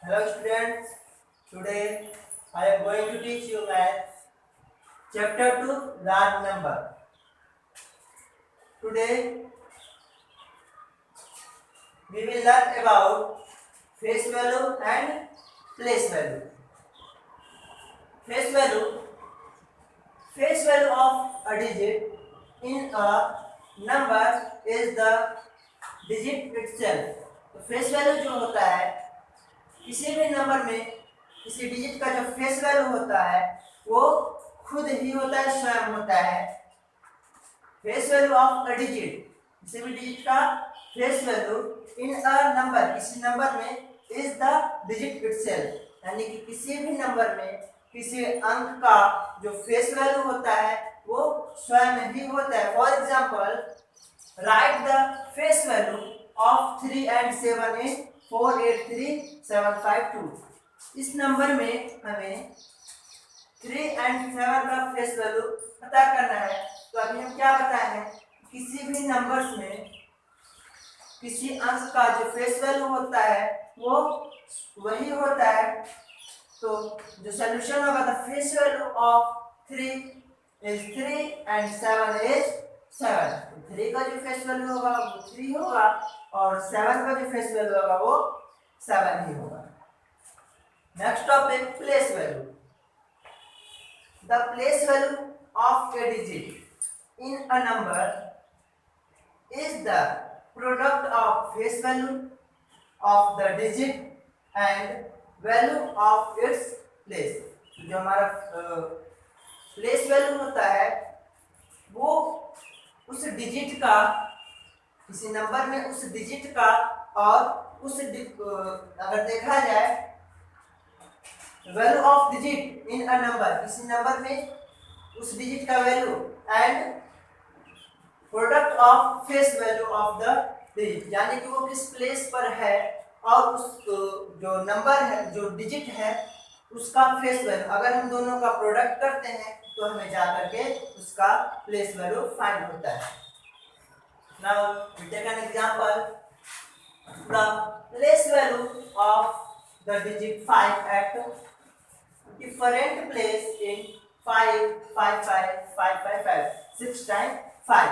Hello students, today I am going to teach you math chapter 2 large number. Today we will learn about face value and place value. Face value face value of a digit in a number is the digit itself. तो face value जो होता है किसी भी number में किसी digit का जो फेस वैल्यू होता है वो खुद ही होता है, स्वयं होता है। Face value of a digit, किसी भी डिजिट का face value in a number, किसी नंबर में इज द डिजिट इटसेल्फ, यानी कि किसी भी नंबर में किसी अंक का जो फेस वैल्यू होता है वो स्वयं ही होता है। For example, right the face value of 3 and 7 in 483752। इस नंबर में हमें 3 and 7 का फेस वैल्यू पता करना है। तो अभी हम क्या बताए हैं, किसी भी नंबर्स में किसी अंक का जो फेस वैल्यू होता है वो वही होता है। तो जो सोल्यूशन होगा, the face value of 3 is 3 and 7 is 7। 3 का जो फेस वैल्यू होगा वो 3 होगा और 7 का जो फेस वैल्यू होगा वो 7 ही होगा। Next topic, place value. The place value of A digit in a number is the product of face value of the digit and value of its place. जो हमारा प्लेस वैल्यू होता है वो उस digit का, किसी नंबर में उस डिजिट का, और उस अगर देखा जाए value of digit in a number, किसी नंबर में उस डिजिट का value and product of face value of the digit, यानी कि वो किस प्लेस पर है और उस जो नंबर है, जो डिजिट है, उसका फेस वैल्यू। अगर हम दोनों का प्रोडक्ट करते हैं तो हमें जा करके उसका प्लेस वैल्यू फाइंड होता है। Now we take an example, the place value of the digit 5 at different place in 5 5 5 5 5 5 6 time 5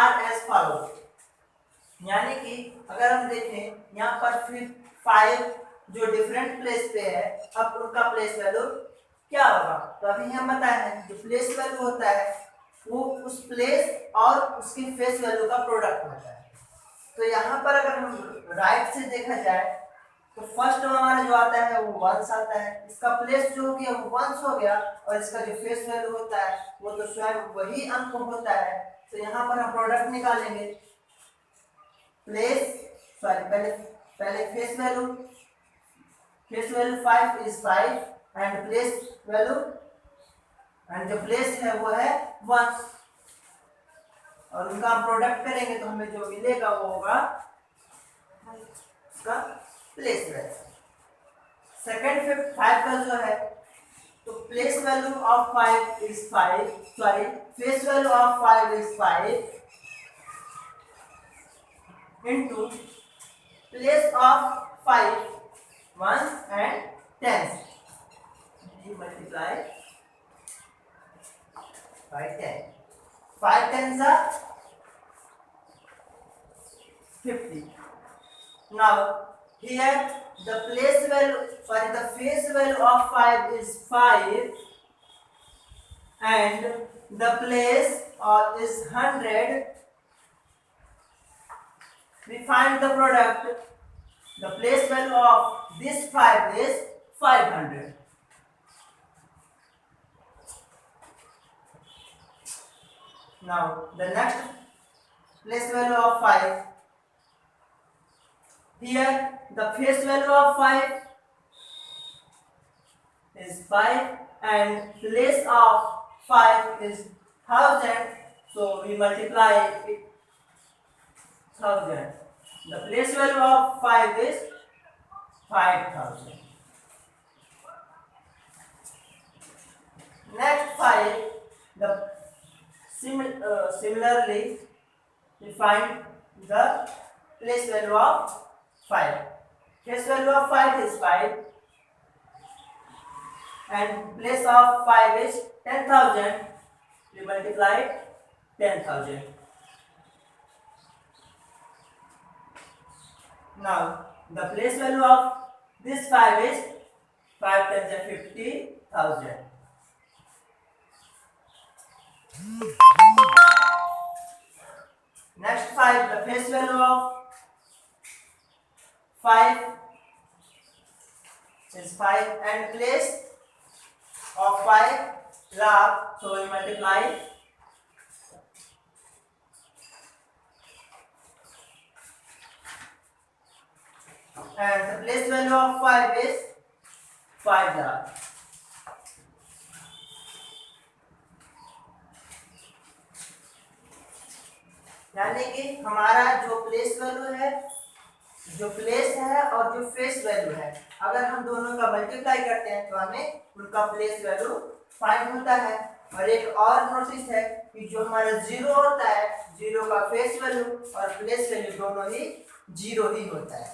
are as follow. यानी कि अगर हम देखें यहाँ पर फिर 5 जो डिफरेंट प्लेस पे है, अब उनका प्लेस वैल्यू क्या होगा। तो अभी हम बताए हैं जो प्लेस वैल्यू होता है वो उस प्लेस और उसकी फेस वैल्यू का प्रोडक्ट होता है। तो यहाँ पर अगर हम राइट से देखा जाए तो फर्स्ट हमारा जो आता है वो 1 आता है, इसका प्लेस जो हो गया वो 1 हो गया, और इसका जो फेस वैल्यू होता है वो तो स्वयं वही अंक होता है। तो यहाँ पर हम प्रोडक्ट निकालेंगे। प्लेस पहले face value 5 is 5 and place value, and जो प्लेस है वो है 1, और उनका हम प्रोडक्ट करेंगे तो हमें जो मिलेगा वो होगा उसका प्लेस वैल्यू। सेकंड 5 का जो है, तो place value of 5 is 5, sorry face value of 5 is 5 into place of 5 1 and 10, we multiply by 10, 5 tens are 50. Now here the place value, sorry, the face value of 5 is 5 and the place is 100. We find the product. The place value of this 5 is 500. Now the next place value of 5. Here the face value of 5 is 5 and place of 5 is 1000. So we multiply it 1000. The place value of 5 is 5000. Next 5, the similarly we find the place value of 5. Place value of 5 is 5 and place of 5 is 10,000. We multiply 10,000. Now the place value of this 5 is 5 times 50,000. Next 5, the face value of 5 is 5 and place of 5 lakh, so we multiply and the place value of 5 is 5 lakh. यानी कि हमारा जो place value है, जो place है और जो face value है, अगर हम दोनों का मल्टीप्लाई करते हैं तो हमें उनका प्लेस वैल्यू 5 होता है। और एक और नोटिस है कि जो हमारा 0 होता है, 0 का फेस वैल्यू और प्लेस वैल्यू दोनों ही 0 ही होता है।